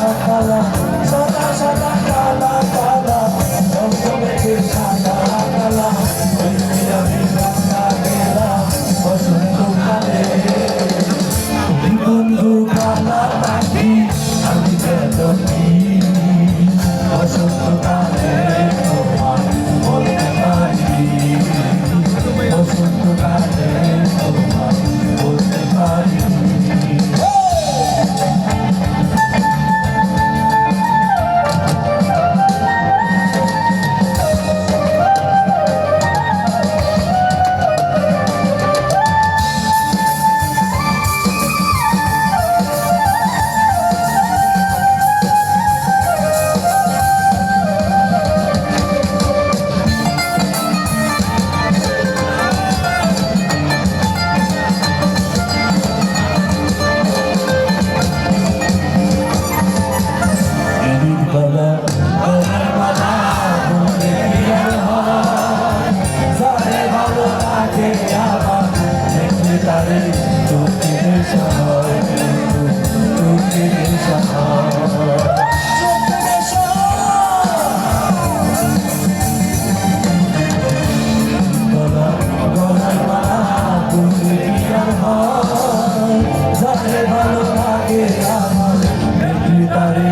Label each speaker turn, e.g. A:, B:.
A: কালা সাদা সাদা কালা কালা রংমের সাদা কালা ওই আমি রাস্তা গেলাম বসন্তকালে বন্ধু কালা পাখি আমি বেদনী বসন্তকালে তোমার বলতে পারি বসন্তকালে তোমার বলতে পারি ভালো লাগে আমার তারে